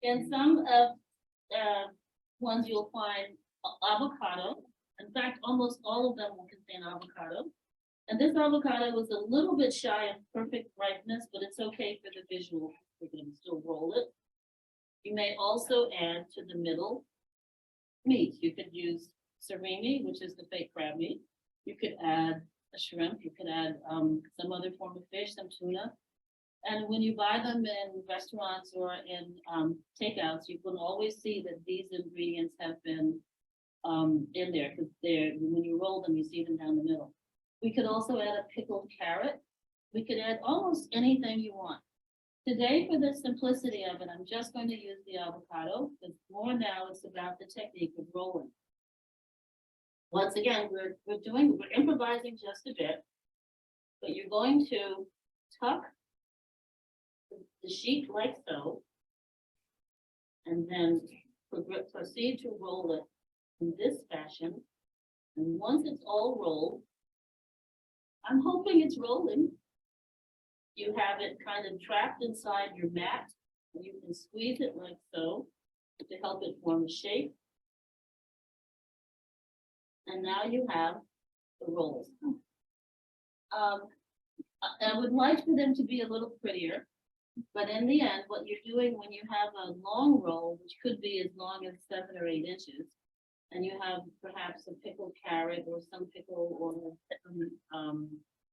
In some of ones you'll find avocado. In fact, almost all of them will contain avocado. And this avocado is a little bit shy of perfect ripeness, but it's okay for the visual. We're going to still roll it. You may also add to the middle meat. You could use surimi, which is the fake crab meat. You could add a shrimp. You could add some other form of fish, some tuna. And when you buy them in restaurants or in takeouts, you can always see that these ingredients have been in there, because when you roll them, you see them down the middle. We could also add a pickled carrot. We could add almost anything you want. Today, for the simplicity of it, I'm just going to use the avocado, because more now it's about the technique of rolling. Once again, we're improvising just a bit, but you're going to tuck the sheet like so, and then proceed to roll it in this fashion. And once it's all rolled, I'm hoping it's rolling. You have it kind of trapped inside your mat, and you can squeeze it like so to help it form a shape. And now you have the rolls. I would like for them to be a little prettier, but in the end, what you're doing when you have a long roll, which could be as long as 7 or 8 inches, and you have perhaps a pickled carrot or some pickle or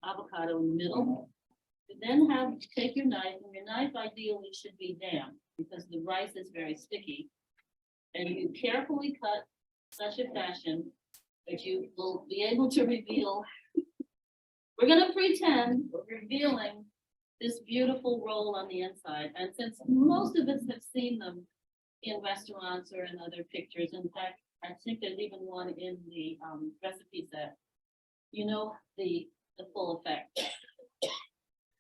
avocado in the middle, you then take your knife, and your knife ideally should be damp because the rice is very sticky, and you carefully cut such a fashion that you will be able to reveal. We're going to pretend we're revealing this beautiful roll on the inside. And since most of us have seen them in restaurants or in other pictures, in fact, I think there's even one in the recipe set, you know the full effect.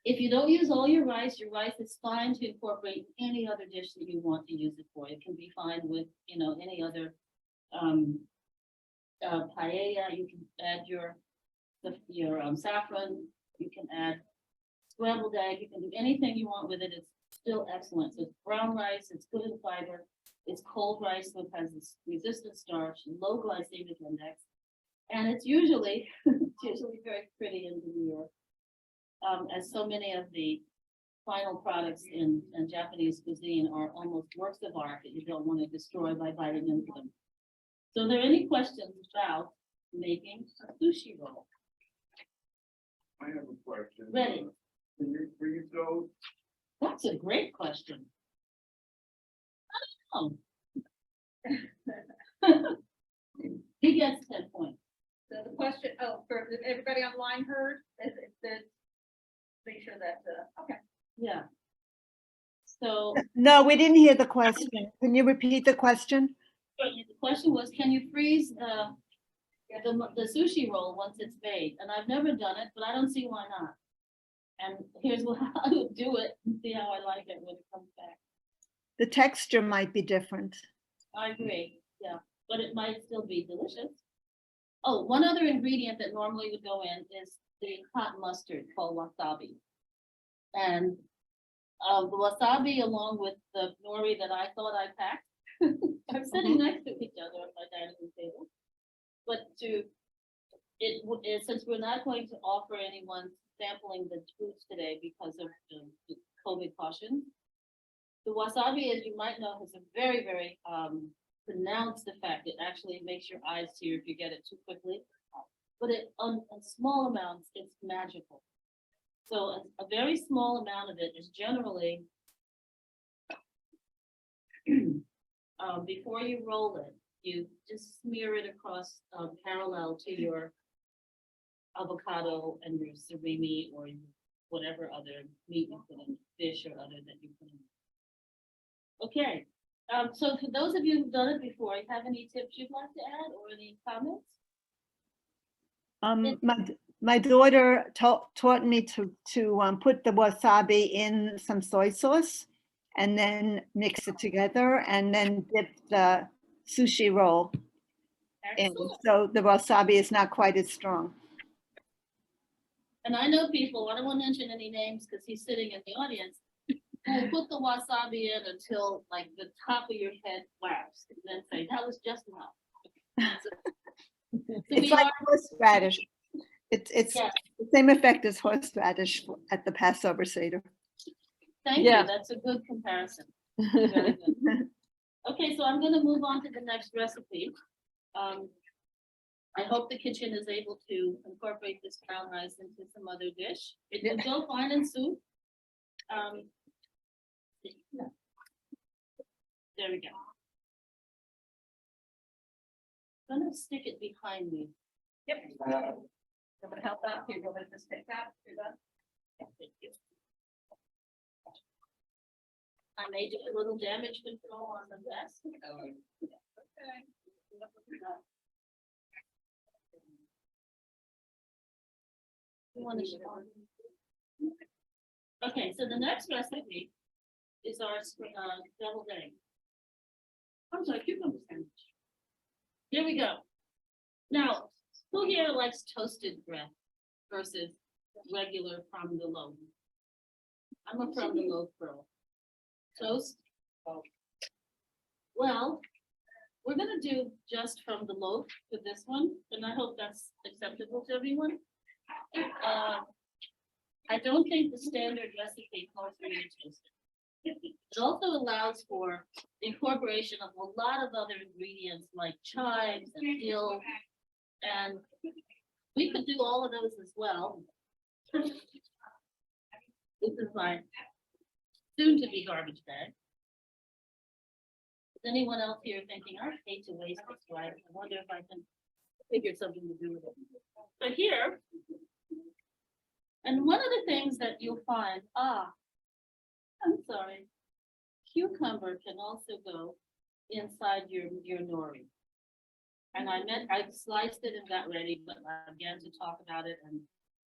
If you don't use all your rice is fine to incorporate any other dish that you want to use it for. It can be fine with, any other paella. You can add your saffron. You can add scrambled egg. You can do anything you want with it. It's still excellent. So it's brown rice. It's good in fiber. It's cold rice, so it has this resistant starch, low glycemic index, and it's usually very pretty in New York. As so many of the final products in Japanese cuisine are almost works of art that you don't want to destroy by biting into them. So are there any questions about making a sushi roll? I have a question. Ready. Can you freeze those? That's a great question. I don't know. He gets 10 points. So the question, for everybody online heard, make sure that, okay. Yeah. So No, we didn't hear the question. Can you repeat the question? the question was, can you freeze the sushi roll once it's made? And I've never done it, but I don't see why not. And here's how I would do it and see how I like it when it comes back. The texture might be different. I agree, yeah, but it might still be delicious. Oh, one other ingredient that normally would go in is the hot mustard called wasabi. And the wasabi, along with the nori that I thought I packed, are sitting next to each other at my dining room table. But since we're not going to offer anyone sampling the foods today because of the COVID caution, the wasabi, as you might know, has a very, very pronounced effect. It actually makes your eyes tear if you get it too quickly. But on small amounts, it's magical. So a very small amount of it is generally, before you roll it, you just smear it across parallel to your avocado and your surimi or whatever other meat you put in, fish or other that you put in. Okay, so for those of you who've done it before, you have any tips you'd like to add or any comments? My daughter taught me to put the wasabi in some soy sauce and then mix it together and then dip the sushi roll in. So the wasabi is not quite as strong. And I know people, I don't want to mention any names because he's sitting in the audience, we'll put the wasabi in until like the top of your head flaps, and then say, that was just enough. So It's we like are, horseradish. It's yes, the same effect as horseradish at the Passover Seder. thank you, Yeah. that's a good comparison. Very good. Okay, so I'm gonna move on to the next recipe. I hope the kitchen is able to incorporate this brown rice into some other dish. It will go fine in soup. There we go. I'm gonna stick it behind me. Yep. I'm gonna help out here, go ahead and just take that, do that. Yeah, thank you. I may do a little damage control on the vest. Okay. You want to show? Okay, so the next recipe is our deviled egg. I'm sorry, cucumber sandwich. Here we go. Now, who here likes toasted bread versus regular from the loaf? I'm a from the loaf girl. Toast? Well, we're gonna do just from the loaf for this one, and I hope that's acceptable to everyone. I don't think the standard recipe calls for you to toast it. It also allows for incorporation of a lot of other ingredients like chives and dill, and we could do all of those as well. This is my soon-to-be garbage bag. Is anyone else here thinking, I hate to waste this rice, I wonder if I can figure something to do with it? But here, and one of the things that you'll find, I'm sorry, cucumber can also go inside your nori. And I sliced it and got ready, but I began to talk about it and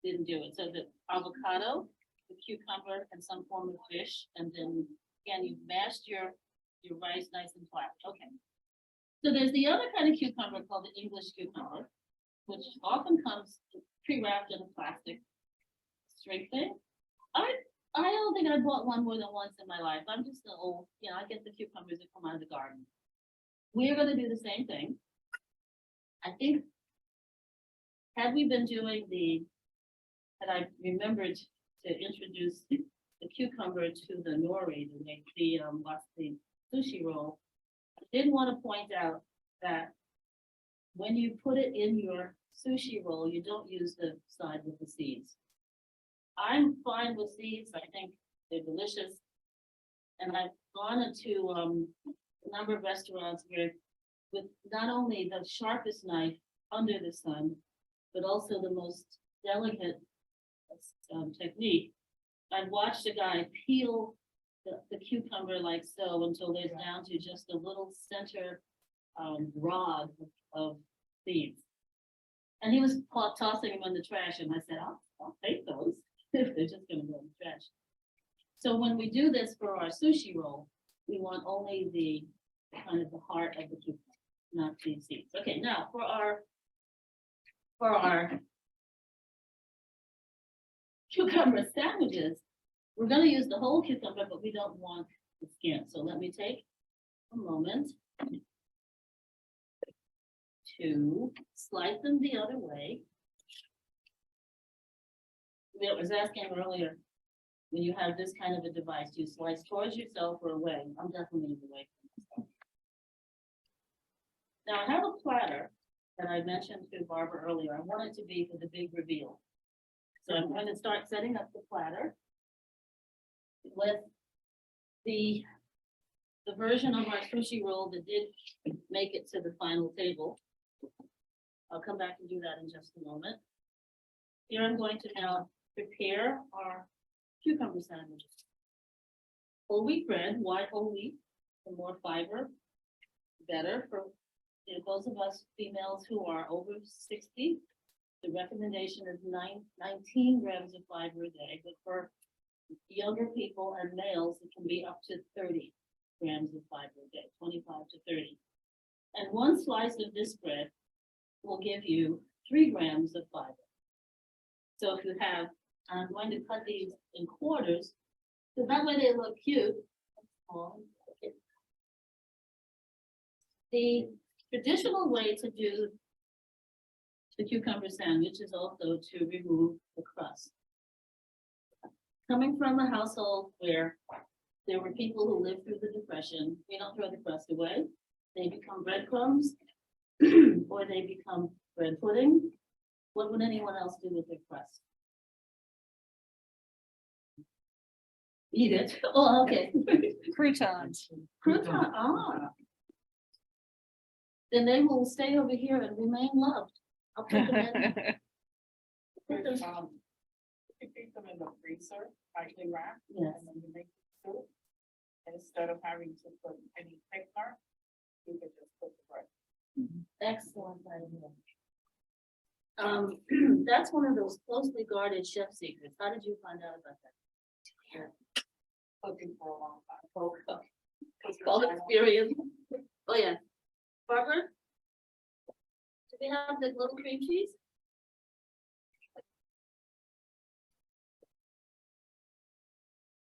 didn't do it. So the avocado, the cucumber, and some form of fish, and then again, you've mashed your rice nice and flat. Okay. So there's the other kind of cucumber called the English cucumber, which often comes pre-wrapped in a plastic string thing. I don't think I bought one more than once in my life. I'm just an old, I get the cucumbers that come out of the garden. We're gonna do the same thing. I think, had we been doing had I remembered to introduce the cucumber to the nori to make the sushi roll, I did want to point out that when you put it in your sushi roll, you don't use the side with the seeds. I'm fine with seeds. I think they're delicious. And I've gone into a number of restaurants where with not only the sharpest knife under the sun, but also the most delicate technique. I've watched a guy peel the cucumber like so until there's down to just a little center rod of seeds. And he was tossing them in the trash, and I said, I'll take those if they're just gonna go in the trash. So when we do this for our sushi roll, we want only the kind of the heart of the cucumber, not the seeds. Okay, now for our cucumber sandwiches, we're gonna use the whole cucumber, but we don't want the skin. So let me take a moment to slice them the other way. I was asking earlier, when you have this kind of a device, do you slice towards yourself or away? I'm definitely away from myself. Now I have a platter that I mentioned to Barbara earlier. I want it to be for the big reveal. So I'm going to start setting up the platter with the version of our sushi roll that did make it to the final table. I'll come back and do that in just a moment. Here I'm going to now prepare our cucumber sandwiches. Whole wheat bread, white whole wheat, for more fiber, better for those of us females who are over 60. The recommendation is 19 grams of fiber a day, but for younger people and males, it can be up to 30 grams of fiber a day, 25 to 30. And one slice of this bread will give you 3 grams of fiber. So if you have, I'm going to cut these in quarters So that way they look cute. The traditional way to do the cucumber sandwich is also to remove the crust. Coming from a household where there were people who lived through the Depression, we don't throw the crust away. They become breadcrumbs or they become bread pudding. What would anyone else do with their crust? Eat it. Oh, okay. Croutons. Crouton, ah. Then they will stay over here and remain loved. I'll put them in. Put them- You keep them in the freezer, tightly wrapped. Yes. And then you make the soup. Instead of having to put any thickener, you could just put the bread. Excellent idea. That's one of those closely guarded chef secrets. How did you find out about that? Cooking for a long time. Oh, all experience. Oh, yeah. Barbara? Do we have the little cream cheese?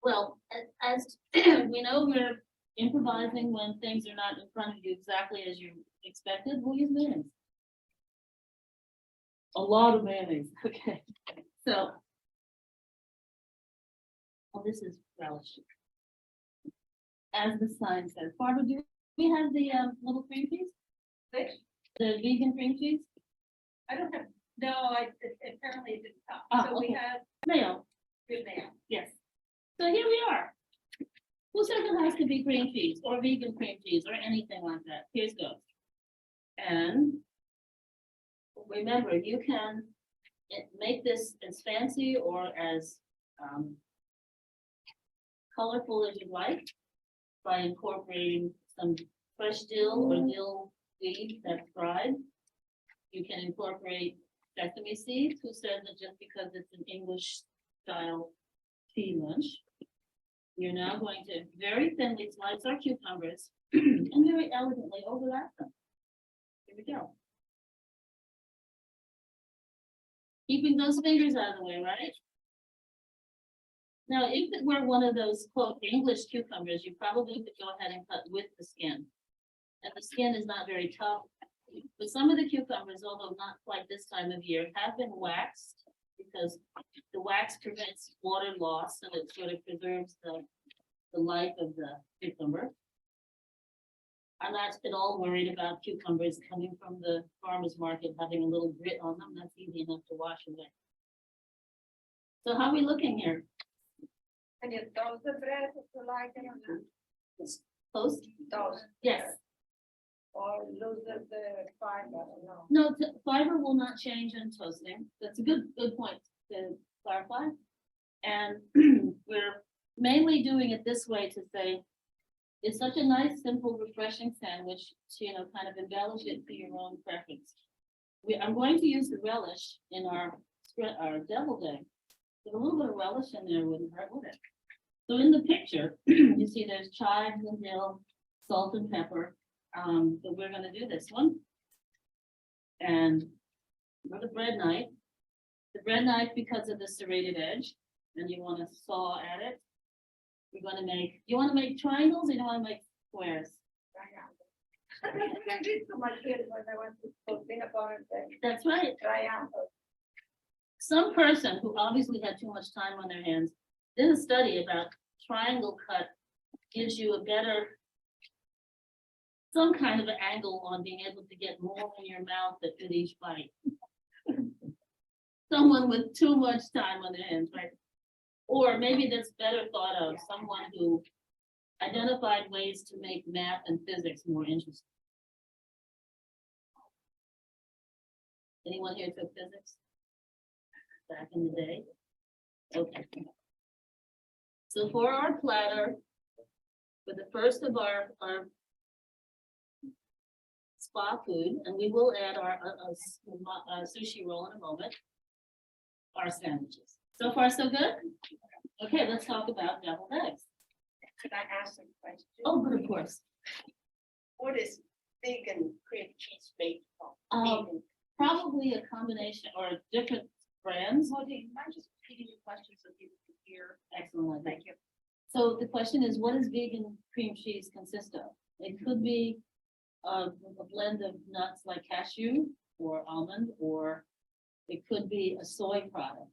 Well, as we know, we're improvising when things are not in front of you exactly as you expected. We'll use mayonnaise. A lot of mayonnaise, okay. So. Oh, this is relish. As the sign says, Barbara, do we have the little cream cheese? Which? The vegan cream cheese? I don't have, no, apparently it didn't come. Oh, So we okay. have Mayo, good mail. yes. So here we are. Who says it has to be cream cheese or vegan cream cheese or anything like that? Here's goes. And remember, you can make this as fancy or as colorful as you like by incorporating some fresh dill or dill seed that's fried. You can incorporate sesame seeds. Who says that just because it's an English style tea lunch? You're now going to very thinly slice our cucumbers and very elegantly overlap them. Here we go. Keeping those fingers out of the way, right? Now, if it were one of those quote English cucumbers, you probably could go ahead and cut with the skin. And the skin is not very tough. But some of the cucumbers, although not quite this time of year, have been waxed because the wax prevents water loss and it sort of preserves the life of the cucumber. I'm not at all worried about cucumbers coming from the farmer's market having a little grit on them. That's easy enough to wash away. So how are we looking here? And you toast the bread if you like it or not? Toast? Toast. Yes. Or lose the fiber, no. No, fiber will not change in toasting. That's a good point to clarify. And we're mainly doing it this way to say, it's such a nice, simple, refreshing sandwich to, kind of embellish it to your own preference. I'm going to use the relish in our deviled egg. But a little bit of relish in there wouldn't hurt, would it? So in the picture, you see there's chives and dill, salt and pepper. But we're gonna do this one. And for the bread knife, because of the serrated edge, and you wanna saw at it, we're gonna make, you wanna make triangles or you wanna make squares? I did to my kids when I went to school, peanut butter and then That's right. triangle. Some person who obviously had too much time on their hands did a study about triangle cut gives you a better, some kind of an angle on being able to get more in your mouth at each bite. Someone with too much time on their hands, right? Or maybe that's better thought of, someone who identified ways to make math and physics more interesting. Anyone here took physics? Back in the day? Okay. So for our platter, for the first of our spa food, and we will add our sushi roll in a moment, our sandwiches. So far, so good? Okay, let's talk about deviled eggs. Could I ask a question? Oh, but of course. What is vegan cream cheese made from? Vegan. Probably a combination or different brands. Maudene, can I just repeat your question so people can hear? Excellent. Thank you. So the question is, what does vegan cream cheese consist of? It could be a blend of nuts like cashew or almond, or it could be a soy product.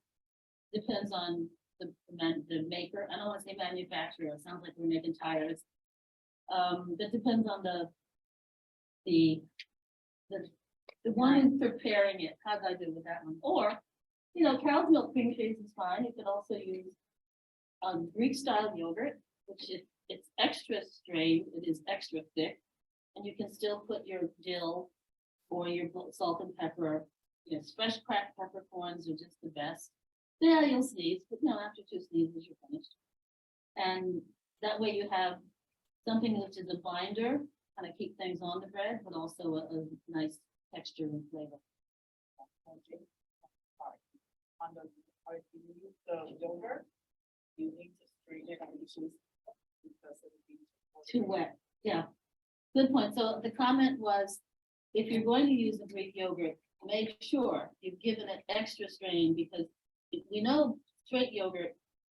Depends on the maker. I don't want to say manufacturer. It sounds like we're making tires. That depends on the one who's preparing it. How'd I do with that one? Or, you know, cow's milk cream cheese is fine. You could also use Greek style yogurt, which it's extra strained. It is extra thick, and you can still put your dill or your salt and pepper. You know, fresh cracked peppercorns are just the best. Yeah, you'll sneeze, but no, after 2 sneezes, you're finished. And that way you have something which is a binder, kind of keep things on the bread, but also a nice texture and flavor. On the, if you use the yogurt, you need to strain it and use because it will be Too wet, yeah. Good point. So the comment was, if you're going to use a Greek yogurt, make sure you've given it extra strain, because we know straight yogurt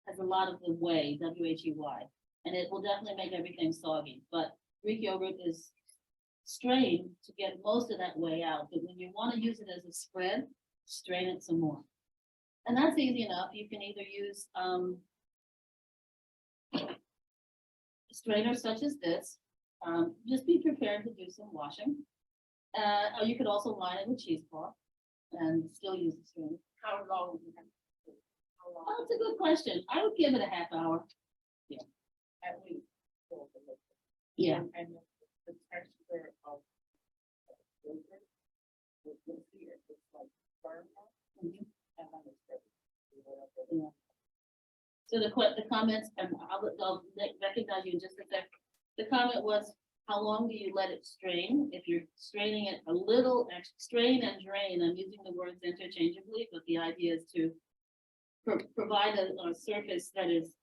has a lot of the whey, W-H-E-Y, and it will definitely make everything soggy. But Greek yogurt is strained to get most of that whey out. But when you want to use it as a spread, strain it some more. And that's easy enough. You can either use a strainer such as this. Just be prepared to do some washing. Or you could also line it with cheesecloth and still use the strainer. How long do you have to do? How long? Oh, that's a good question. I would give it a half hour. At least. for the liquid. Yeah. And the texture of yogurt will see it, it's like firm, Mhm. and then it's ready. Yeah. So the comments, and I'll recognize you in just a sec. The comment was, how long do you let it strain? If you're straining it a little, strain and drain, I'm using the words interchangeably, but the idea is to provide a surface that is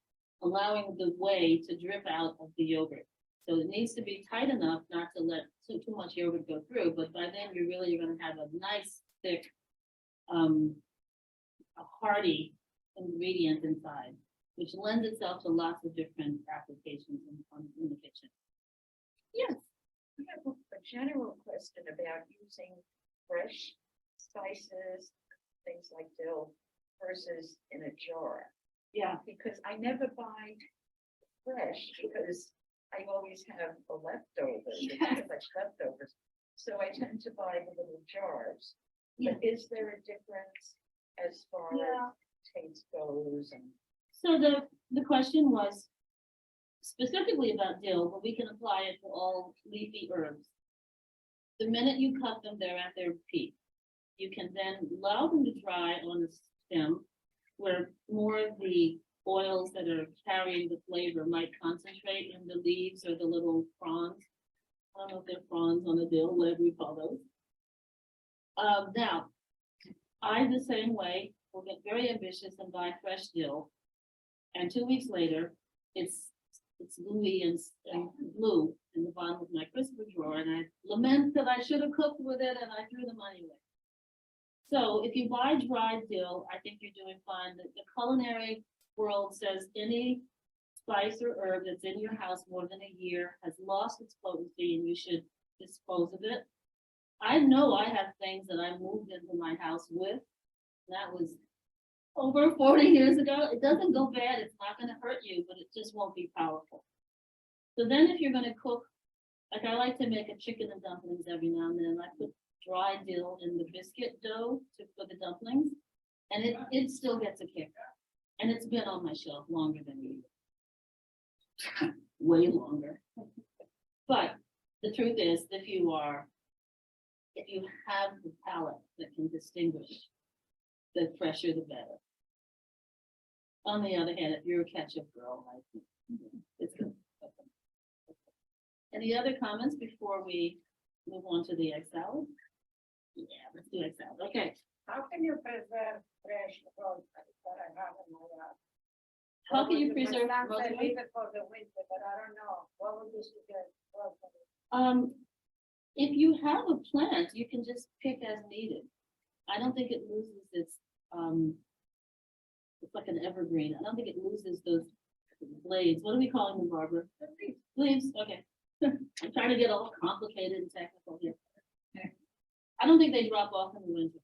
allowing the whey to drip out of the yogurt. So it needs to be tight enough not to let too much yogurt go through, but by then you're going to have a nice, thick, a hearty ingredient inside, which lends itself to lots of different applications in the kitchen. Yes. I have a general question about using fresh spices, things like dill versus in a jar. Yeah. Because I never buy fresh because I always have the leftovers, Yes. too much leftovers. So I tend to buy the little jars. Yeah. But is there a difference as far Yeah. as taste goes and? So the question was specifically about dill, but we can apply it to all leafy herbs. The minute you cut them, they're at their peak. You can then allow them to dry on the stem, where more of the oils that are carrying the flavor might concentrate in the leaves or the little fronds. I don't know if they're fronds on the dill, whatever you call those. Now, I the same way will get very ambitious and buy fresh dill. And 2 weeks later, it's gooey and blue in the bottom of my crisper drawer, and I lament that I should have cooked with it and I threw the money away. So if you buy dried dill, I think you're doing fine. The culinary world says any spice or herb that's in your house more than a year has lost its potency and you should dispose of it. I know I have things that I moved into my house with. That was over 40 years ago. It doesn't go bad. It's not going to hurt you, but it just won't be powerful. So then if you're going to cook, like I like to make a chicken and dumplings every now and then. I put dry dill in the biscuit dough for the dumplings, and it still gets a kick. And it's been on my shelf longer than you. Way longer. But the truth is, if you have the palate that can distinguish, the fresher the better. On the other hand, if you're a ketchup girl, it's good. Any other comments before we move on to the egg salad? Yeah, let's do egg salad. Okay. How can you preserve fresh fruit that I have in my house? How can you My preserve son said rosemary? leave it for the winter, but I don't know. What would you suggest? If you have a plant, you can just pick as needed. I don't think it loses its, it's like an evergreen. I don't think it loses those blades, what are we calling them, Barbara? Leaves, okay. I'm trying to get all complicated and technical here. I don't think they drop off in the winter.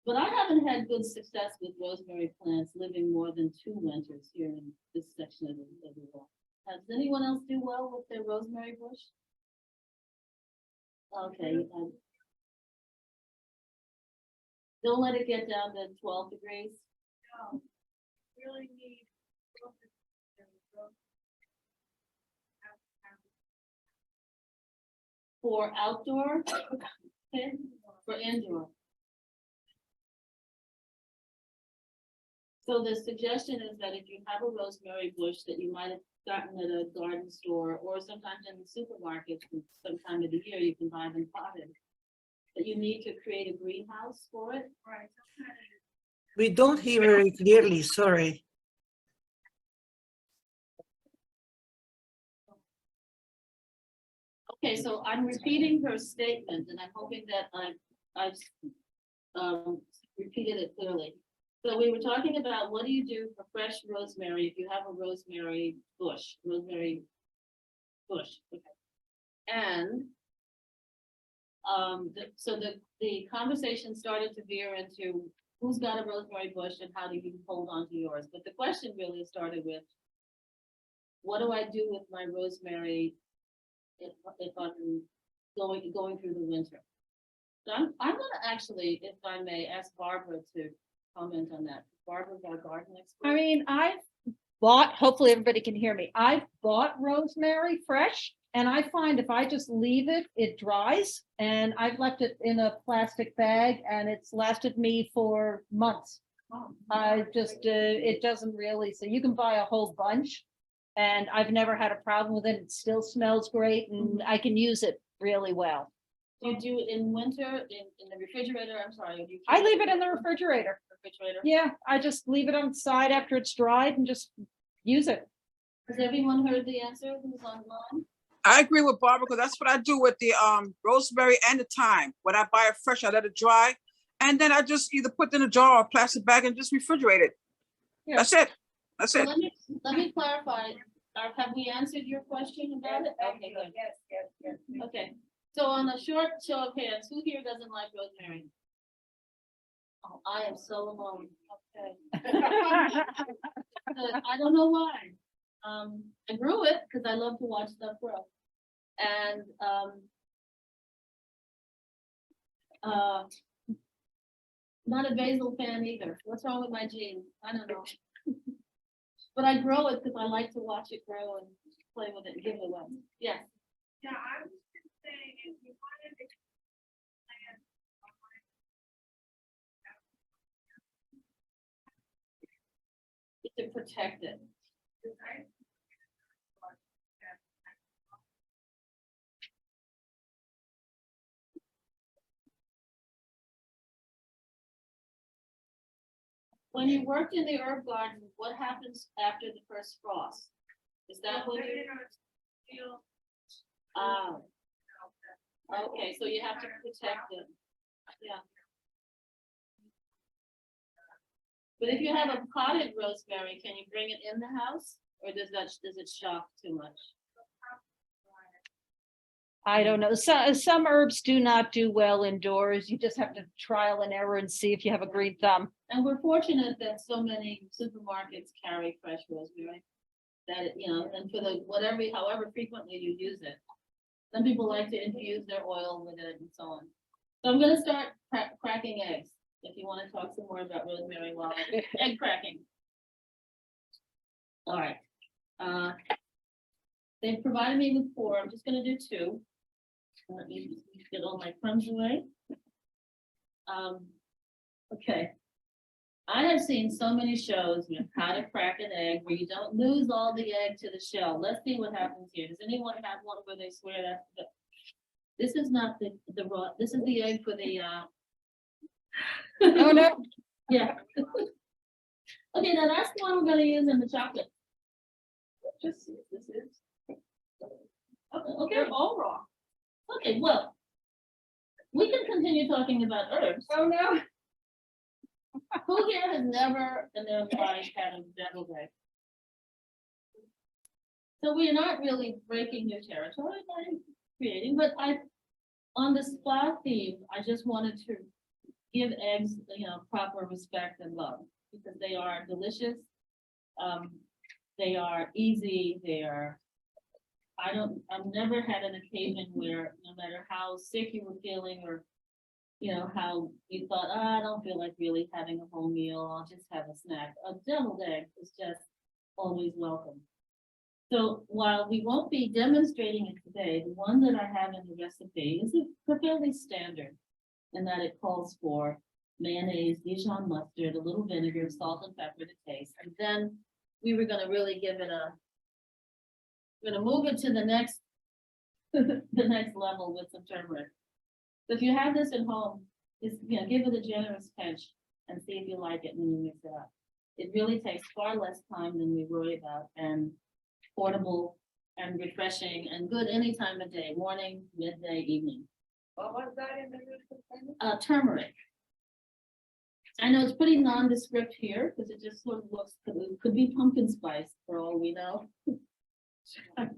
But I haven't had good success with rosemary plants living more than 2 winters here in this section of the wall. Does anyone else do well with their rosemary bush? Okay. Don't let it get down to 12 degrees. No, really need. For outdoor, okay, for indoor. So the suggestion is that if you have a rosemary bush that you might have gotten at a garden store or sometimes in the supermarket, some time of the year, you can buy them potted. That you need to create a greenhouse for it. Right. We don't hear very clearly, sorry. Okay, so I'm repeating her statement and I'm hoping that I've repeated it clearly. So we were talking about what do you do for fresh rosemary if you have a rosemary bush, okay. And so the conversation started to veer into who's got a rosemary bush and how do you hold on to yours? But the question really started with, what do I do with my rosemary if I'm going through the winter? So I'm gonna actually, if I may, ask Barbara to comment on that. Barbara's our garden expert. I mean, I've bought, hopefully everybody can hear me. I've bought rosemary fresh and I find if I just leave it, it dries, and I've left it in a plastic bag and it's lasted me for months. I just, it doesn't really, so you can buy a whole bunch and I've never had a problem with it. It still smells great and I can use it really well. Do you do it in winter, in the refrigerator? I'm sorry. Do you I keep leave it in the refrigerator. refrigerator? Yeah, I just leave it on the side after it's dried and just use it. Has everyone heard the answer who's online? I agree with Barbara because that's what I do with the rosemary and the thyme. When I buy it fresh, I let it dry, and then I just either put it in a jar or a plastic bag and just refrigerate it. Yeah. That's it. That's So it. let me clarify. Have we answered your question about it? Okay, good. Yes. Okay, so on a short show of hands, who here doesn't like rosemary? Oh, I am so alone. Okay. I don't know why. I grew it because I love to watch stuff grow. And not a basil fan either. What's wrong with my genes? I don't know. But I grow it because I like to watch it grow and play with it and give it away. Yes. Yeah, I was just saying, if you wanted to plant To protect it. When you worked in the herb garden, what happens after the first frost? Is that when you? Ah. Okay, so you have to protect it. Yeah. But if you have a potted rosemary, can you bring it in the house, or does it shock too much? I don't know. Some herbs do not do well indoors. You just have to trial and error and see if you have a green thumb. And we're fortunate that so many supermarkets carry fresh rosemary. That, you know, and for the however frequently you use it. Some people like to infuse their oil with it and so on. So I'm gonna start cracking eggs. If you want to talk some more about rosemary while I'm egg cracking. All right. They've provided me with 4. I'm just gonna do 2. Let me get all my crumbs away. Okay. I have seen so many shows with how to crack an egg where you don't lose all the egg to the shell. Let's see what happens here. Does anyone have one where they swear that? This is not the raw, this is the egg for the Oh, no. Yeah. Okay, now that's the one we're gonna use in the chocolate. Just see if this is. Okay, they're all raw. Okay, well, we can continue talking about herbs. Oh, no. Who here has never in their life had a deviled egg? So we're not really breaking new territory by creating, but on the spa theme, I just wanted to give eggs, proper respect and love, because they are delicious. They are easy, I've never had an occasion where no matter how sick you were feeling or, how you thought, I don't feel like really having a whole meal, I'll just have a snack. A deviled egg is just always welcome. So while we won't be demonstrating it today, the one that I have in the recipe is fairly standard in that it calls for mayonnaise, Dijon mustard, a little vinegar, salt and pepper to taste. And then we were gonna really give it we're gonna move it to the next, the next level with some turmeric. So if you have this at home, just, give it a generous pinch and see if you like it when you mix it up. It really takes far less time than we worry about, and portable and refreshing and good any time of day, morning, midday, evening. What was that in the newspaper? Turmeric. I know it's pretty nondescript here because it just sort of looks, could be pumpkin spice for all we know.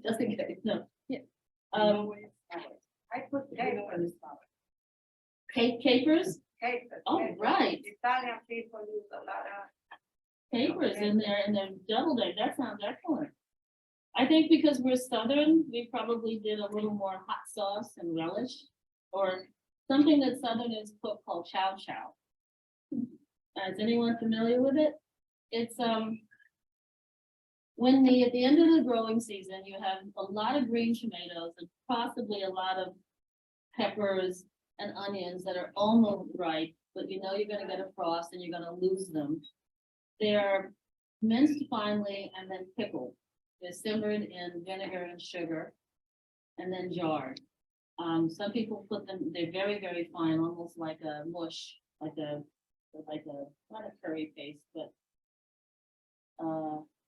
Just in case, no. Yeah. I put capers. Capers, Capers. Oh, capers. right. Italian people use a lot of. capers in there and then deviled egg. That sounds excellent. I think because we're Southern, we probably did a little more hot sauce and relish, or something that Southerners cook called chow chow. Is anyone familiar with it? It's at the end of the growing season, you have a lot of green tomatoes and possibly a lot of peppers and onions that are almost ripe, but you're gonna get a frost and you're gonna lose them. They're minced finely and then pickled. They're simmered in vinegar and sugar and then jarred. Some people put them, they're very, very fine, almost like a mush, like a, not a curry paste, but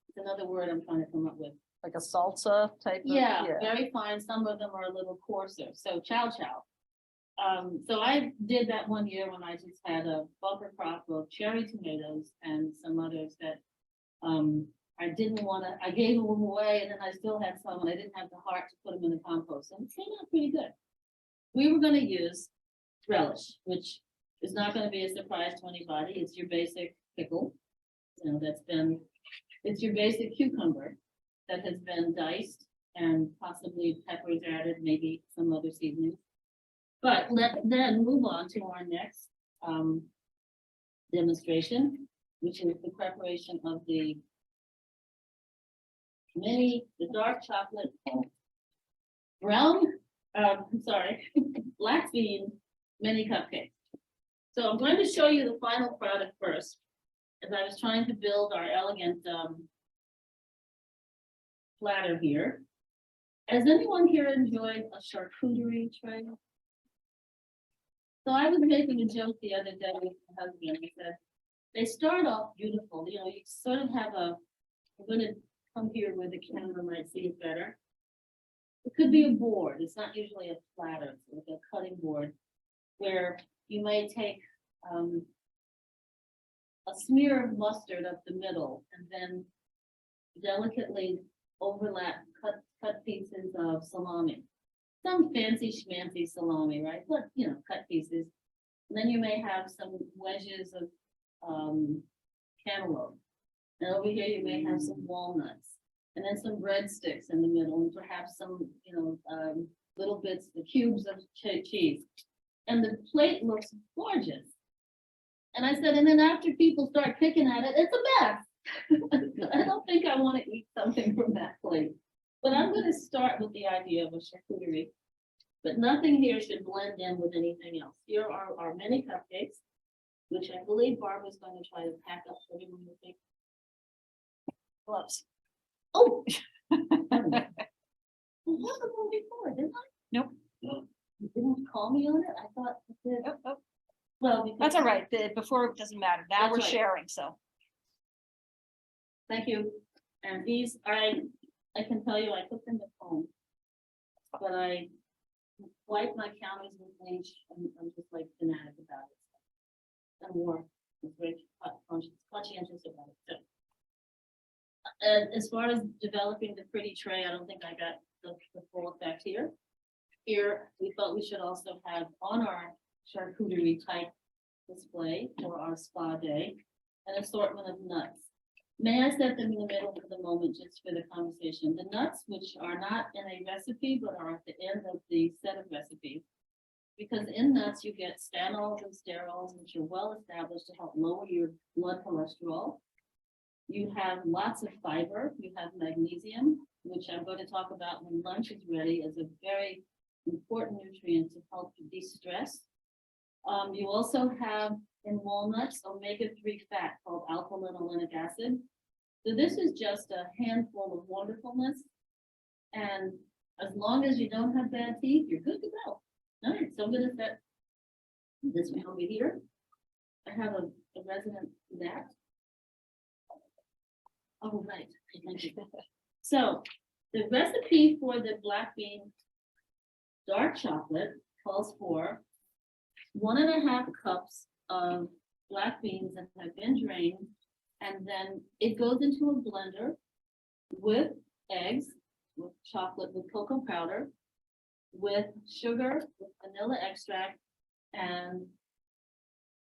it's another word I'm trying to come up with. Like a salsa type of? Yeah, very fine. Some of them are a little coarser. So chow chow. So I did that one year when I just had a bumper crop of cherry tomatoes and some others that I didn't want to, I gave them away and then I still had some and I didn't have the heart to put them in the compost, and it came out pretty good. We were going to use relish, which is not going to be a surprise to anybody. It's your basic pickle, it's your basic cucumber that has been diced and possibly peppers added, maybe some other seasoning. But let's then move on to our next demonstration, which is the preparation of the dark chocolate black bean mini cupcake. So I'm going to show you the final product first, as I was trying to build our elegant platter here. Has anyone here enjoyed a charcuterie tray? So I was making a joke the other day with my husband. He said, they start off beautiful. You sort of have I'm going to come here where the camera might see it better. It could be a board. It's not usually a platter, it's like a cutting board, where you may take a smear of mustard up the middle and then delicately overlap cut pieces of salami. Some fancy schmancy salami, right? But cut pieces. And then you may have some wedges of cantaloupe. And over here you may have some walnuts. And then some breadsticks in the middle, and perhaps some, little bits, the cubes of cheese. And the plate looks gorgeous. And I said, and then after people start picking at it, it's a mess. I don't think I want to eat something from that plate. But I'm going to start with the idea of a charcuterie. But nothing here should blend in with anything else. Here are our mini cupcakes, which I believe Barbara's going to try to pack up for everyone to take. Gloves. Oh! I had them on before, didn't I? Nope. No. You didn't call me on it? I thought you did. Nope. Well, because That's all right. Before it doesn't matter. Now That's we're right. sharing, so. Thank you. And these, I can tell you, I put them at home. But I wipe my counters with bleach, and I'm just like fanatic about it. And more, I'm very conscientious about it. So And as far as developing the pretty tray, I don't think I got the full effect here. Here, we thought we should also have on our charcuterie type display for our spa day, an assortment of nuts. May I set them in the middle for the moment, just for the conversation? The nuts, which are not in a recipe, but are at the end of the set of recipes. Because in nuts, you get stanols and sterols, which are well established to help lower your blood cholesterol. You have lots of fiber, you have magnesium, which I'm going to talk about when lunch is ready, as a very important nutrient to help you de-stress. You also have in walnuts omega-3 fat called alpha-linolenic acid. So this is just a handful of wonderfulness. And as long as you don't have bad teeth, you're good to go. All right, so I'm gonna set this one over here. I have a resident gnat. Oh, right. Thank you. So the recipe for the black bean dark chocolate calls for 1.5 cups of black beans that have been drained, and then it goes into a blender with eggs, with chocolate, with cocoa powder, with sugar, with vanilla extract, and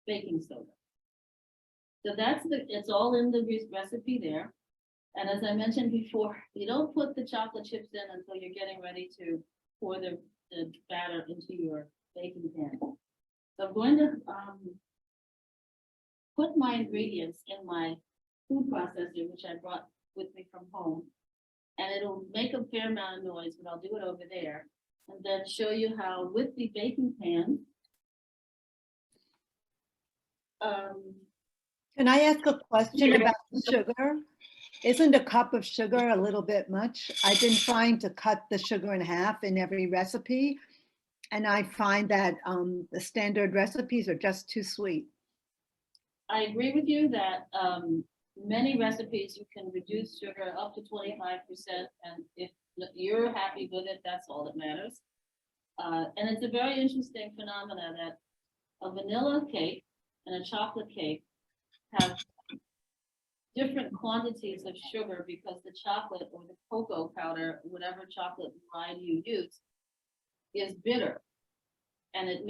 baking soda. So that's it's all in the recipe there. And as I mentioned before, you don't put the chocolate chips in until you're getting ready to pour the batter into your baking pan. So I'm going to put my ingredients in my food processor, which I brought with me from home. And it'll make a fair amount of noise, but I'll do it over there. And then show you how with the baking pan, Can I ask a question about the sugar? Isn't a cup of sugar a little bit much? I've been trying to cut the sugar in half in every recipe, and I find that the standard recipes are just too sweet. I agree with you that many recipes you can reduce sugar up to 25%, and if you're happy with it, that's all that matters. And it's a very interesting phenomena that a vanilla cake and a chocolate cake have different quantities of sugar because the chocolate or the cocoa powder, whatever chocolate variety you use, is bitter. And it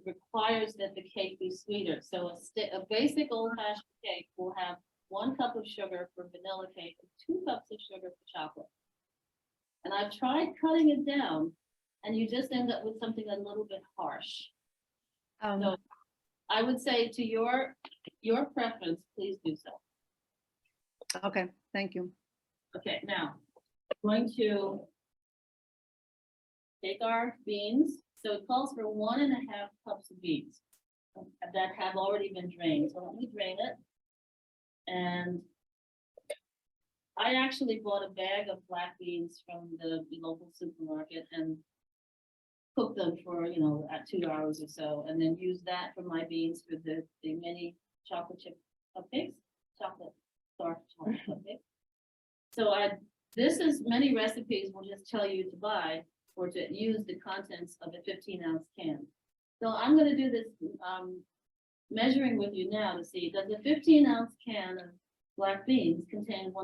requires that the cake be sweeter. So a basic old-fashioned cake will have 1 cup of sugar for vanilla cake and 2 cups of sugar for chocolate. And I've tried cutting it down, and you just end up with something a little bit harsh. So I would say to your preference, please do so. Okay, thank you. Okay, now, I'm going to take our beans. So it calls for 1.5 cups of beans that have already been drained. So let me drain it. And I actually bought a bag of black beans from the local supermarket and cooked them for, at 2 hours or so, and then use that for my beans for the mini chocolate chip cupcakes, dark chocolate cupcakes. So this is many recipes will just tell you to buy or to use the contents of a 15-ounce can. So I'm going to do this measuring with you now to see, does a 15-ounce can of black beans contain 1.5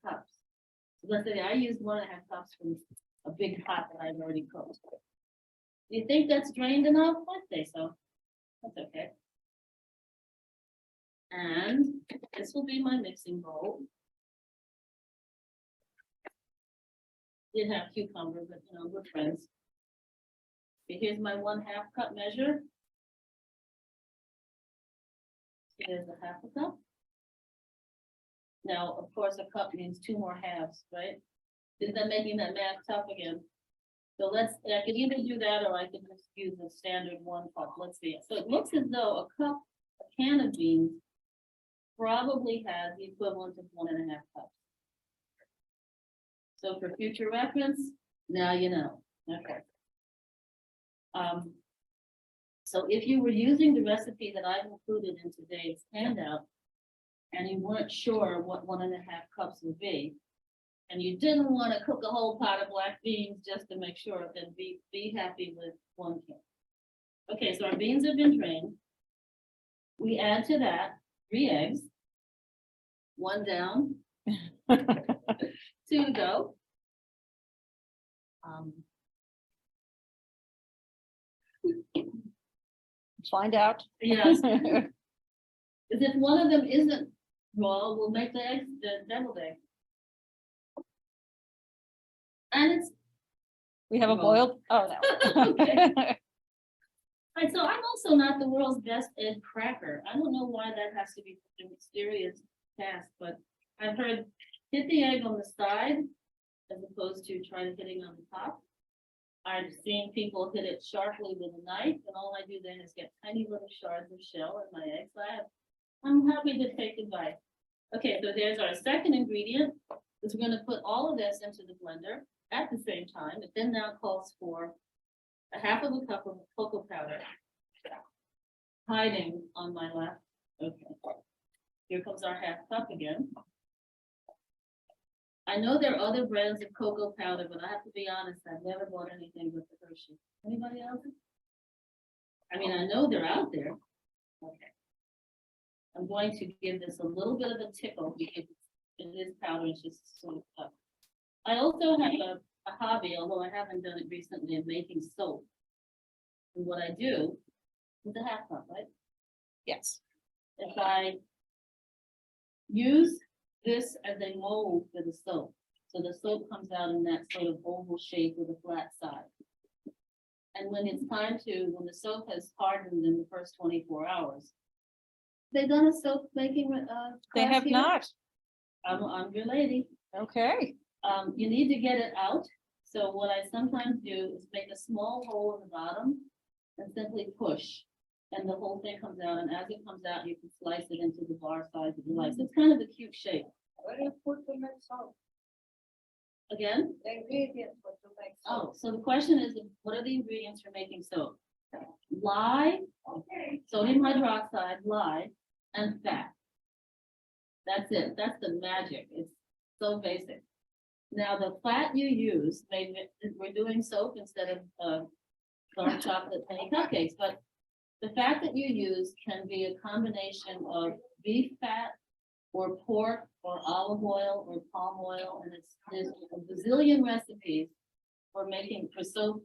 cups? So let's say I used 1.5 cups from a big pot that I've already cooked. Do you think that's drained enough? I'd say so. That's okay. And this will be my mixing bowl. Did have cucumber, but we're friends. Okay, here's my 1/2 cup measure. Here's a 1/2 cup. Now, of course, a cup means 2 more halves, right? Is that making that math tough again? So I could either do that or I could just use the standard 1 cup. Let's see. So it looks as though a can of beans probably has the equivalent of 1.5 cups. So for future reference, now you know. Okay. So if you were using the recipe that I've included in today's handout, and you weren't sure what 1.5 cups would be, and you didn't want to cook a whole pot of black beans just to make sure, then be happy with 1 can. Okay, so our beans have been drained. We add to that 3 eggs, 1 down, Two, go. Find out. Yes. Because if one of them isn't raw, we'll make the eggs, the deviled egg. And it's, We have a Raw. boiled, oh, no. Okay. right, so I'm also not the world's best egg cracker. I don't know why that has to be such a mysterious task, but I've heard hit the egg on the side as opposed to try to hitting on the top. I've seen people hit it sharply with a knife, and all I do then is get tiny little shards of shell in my eggs. I'm happy to take advice. Okay, so there's our second ingredient, is we're gonna put all of this into the blender at the same time. It then now calls for a half of a cup of cocoa powder. Hiding on my left. Okay. Here comes our half cup again. I know there are other brands of cocoa powder, but I have to be honest, I've never bought anything with the Hershey. Anybody else? I mean, I know they're out there. Okay. I'm going to give this a little bit of a tickle because it is powder, it's just sort of tough. I also have a hobby, although I haven't done it recently, of making soap. And what I do with a half cup, right? Yes. If I use this as a mold for the soap, so the soap comes out in that sort of oval shape with a flat side. And when it's time to, when the soap has hardened in the first 24 hours, they done a soap making They class have here? not. I'm your lady. Okay. You need to get it out. So what I sometimes do is make a small hole in the bottom and simply push. And the whole thing comes out, and as it comes out, you can slice it into the bar size if you like. So it's kind of a cute shape. Where do you put the mix of Again, the ingredients for the mix? oh, so the question is, what are the ingredients for making soap? Lye, sodium hydroxide, lye, and fat. That's it. That's the magic. It's so basic. Now, the fat you use, maybe we're doing soap instead of dark chocolate penny cupcakes, but the fat that you use can be a combination of beef fat or pork or olive oil or palm oil, and there's a bazillion recipes for making for soap.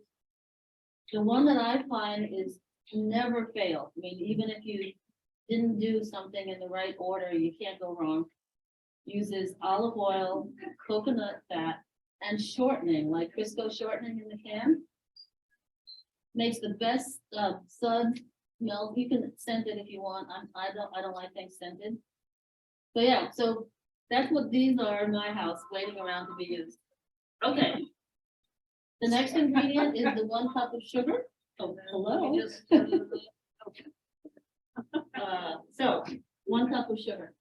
The one that I find is never fail. I mean, even if you didn't do something in the right order, you can't go wrong. Uses olive oil, coconut fat, and shortening, like Crisco shortening in the can. Makes the best suds milk. You can scent it if you want. I don't like things scented. So yeah, so that's what these are in my house, waiting around to be used. Okay. The next ingredient is the 1 cup of sugar. Oh, hello. So 1 cup of sugar.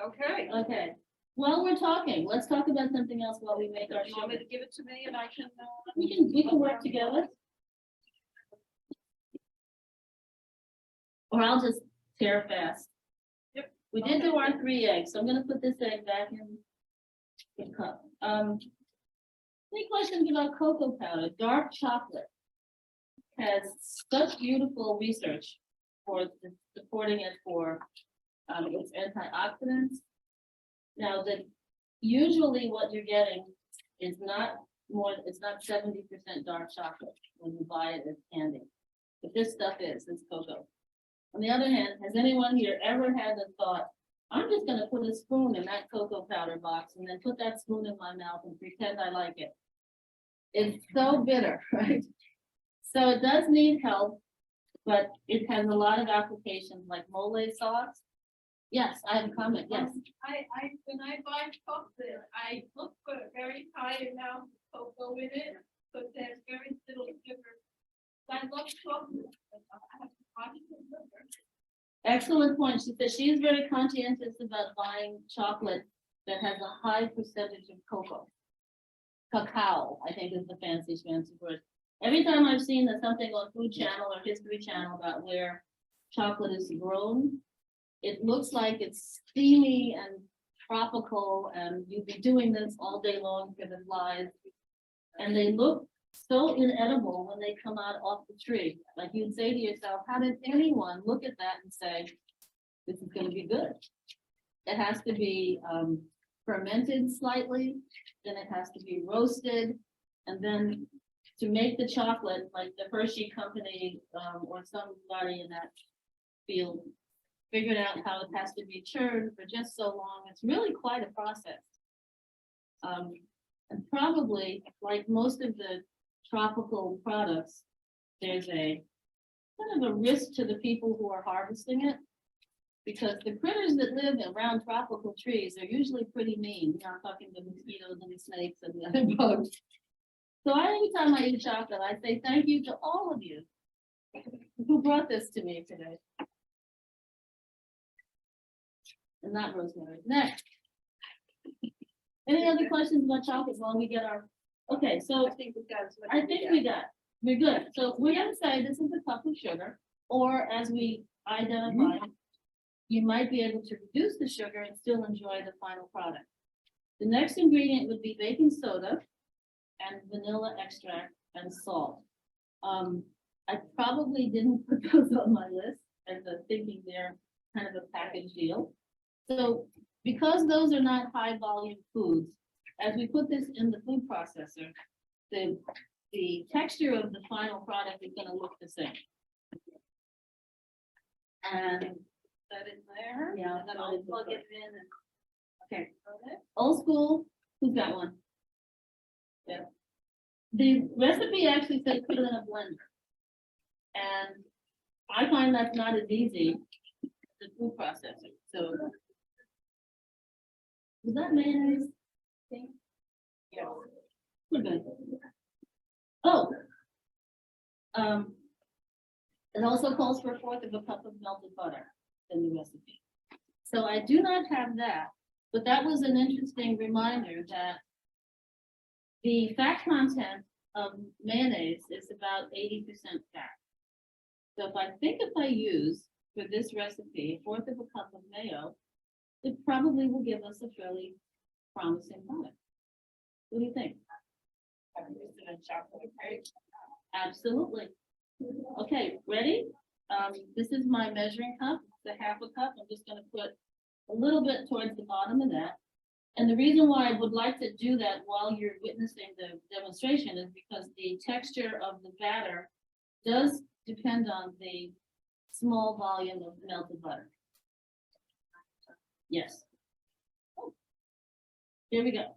Okay. Okay. While we're talking, let's talk about something else while we make our You want me sugar. to give it to me and I can, We can work together. Or I'll just tear fast. Yep. We did do our 3 eggs, so I'm gonna put this egg back in the cup. Any questions about cocoa powder? Dark chocolate has such beautiful research for supporting it for its antioxidants. Now that usually what you're getting is not more, it's not 70% dark chocolate when you buy it as candy. But this stuff is, it's cocoa. On the other hand, has anyone here ever had the thought, I'm just gonna put a spoon in that cocoa powder box and then put that spoon in my mouth and pretend I like it? It's so bitter, right? So it does need help, but it has a lot of applications like mole sauce. Yes, I have a comment, yes. When I buy chocolate, I look for a very high amount of cocoa in it, but there's very little sugar. I love chocolate, but I have to watch the sugar. Excellent point. She said she is very conscientious about buying chocolate that has a high percentage of cocoa. Cacao, I think is the fancy word. Every time I've seen that something on Food Channel or History Channel about where chocolate is grown, it looks like it's steamy and tropical, and you'd be doing this all day long for the flies. And they look so inedible when they come out off the tree. Like you'd say to yourself, how did anyone look at that and say, this is gonna be good? It has to be fermented slightly, then it has to be roasted, and then to make the chocolate, like the Hershey company, or somebody in that field figured out how it has to be churned for just so long. It's really quite a process. And probably, like most of the tropical products, there's a kind of a risk to the people who are harvesting it. Because the critters that live around tropical trees are usually pretty mean. You know, I'm talking the mosquitoes and the snakes and the other bugs. So every time I eat chocolate, I say thank you to all of you who brought this to me today. And not Rosemary. Next. Any other questions about chocolate while we get our, okay, so I think we got as much. I think we got, we're good. So we're gonna say this is a cup of sugar, or as we identify, you might be able to reduce the sugar and still enjoy the final product. The next ingredient would be baking soda and vanilla extract and salt. I probably didn't put those on my list as a thinking they're kind of a package deal. So because those are not high volume foods, as we put this in the food processor, the texture of the final product is gonna look the same. And that in there? Yeah, then I'll plug it in and, okay. Old school, who's got one? Yeah. The recipe actually says put it in a blender. And I find that's not as easy as the food processor, so. Was that mayonnaise? Thing? Yeah. We're good. Oh. It also calls for 1/4 of a cup of melted butter in the recipe. So I do not have that, but that was an interesting reminder that the fat content of mayonnaise is about 80% fat. So if I use for this recipe 1/4 of a cup of mayo, it probably will give us a fairly promising product. What do you think? Absolutely. Okay, ready? This is my measuring cup, it's a 1/2 cup. I'm just gonna put a little bit towards the bottom of that. And the reason why I would like to do that while you're witnessing the demonstration is because the texture of the batter does depend on the small volume of melted butter. Yes. Here we go.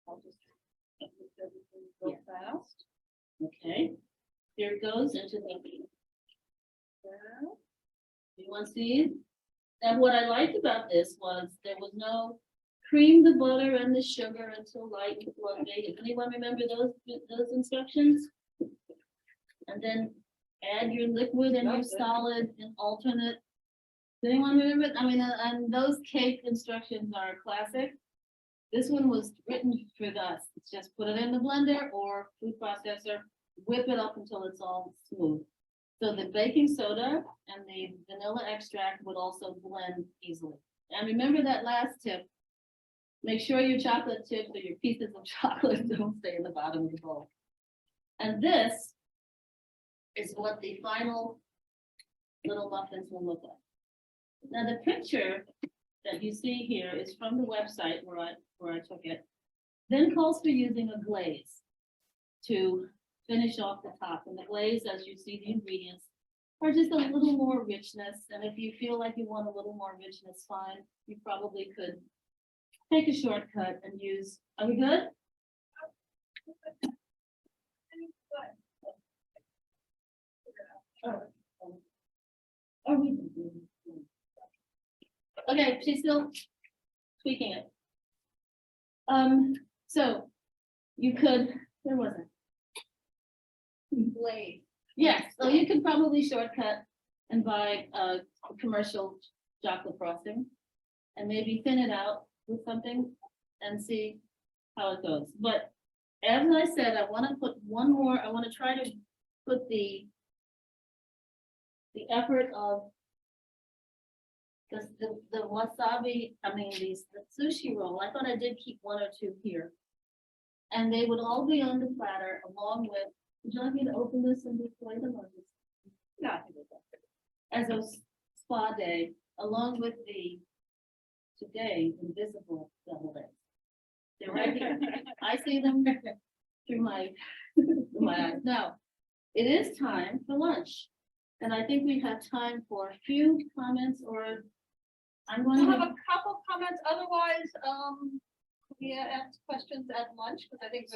I'll just mix everything real fast. Okay, here it goes into the. You want to see? And what I liked about this was there was no cream the butter and the sugar until light and fluffy. Anyone remember those instructions? And then add your liquid and your solid and alternate. Does anyone remember? I mean, and those cake instructions are classic. This one was written for us. It's just put it in the blender or food processor, whip it up until it's all smooth. So the baking soda and the vanilla extract would also blend easily. And remember that last tip, make sure your chocolate chips or your pieces of chocolate don't stay in the bottom of the bowl. And this is what the final little muffins will look like. Now the picture that you see here is from the website where I took it, then calls for using a glaze to finish off the top. And the glaze, as you see the ingredients, are just a little more richness. And if you feel like you want a little more richness, fine. You probably could take a shortcut and use, are we good? Are we? Okay, she's still tweaking it. So you could, where was it? Blade. Yes, so you could probably shortcut and buy a commercial chocolate frosting and maybe thin it out with something and see how it goes. But as I said, I want to put one more, I want to try to put the effort of the wasabi, I mean, the sushi roll. I thought I did keep 1 or 2 here. And they would all be on the platter along with, would you like me to open this and display them or just? No, I can do that. As a spa day, along with the today invisible deviled eggs. They're right here. I see them through my eyes. Now, it is time for lunch. And I think we have time for a few comments or I'm going We'll have to. a couple comments, otherwise, we ask questions at lunch, because I think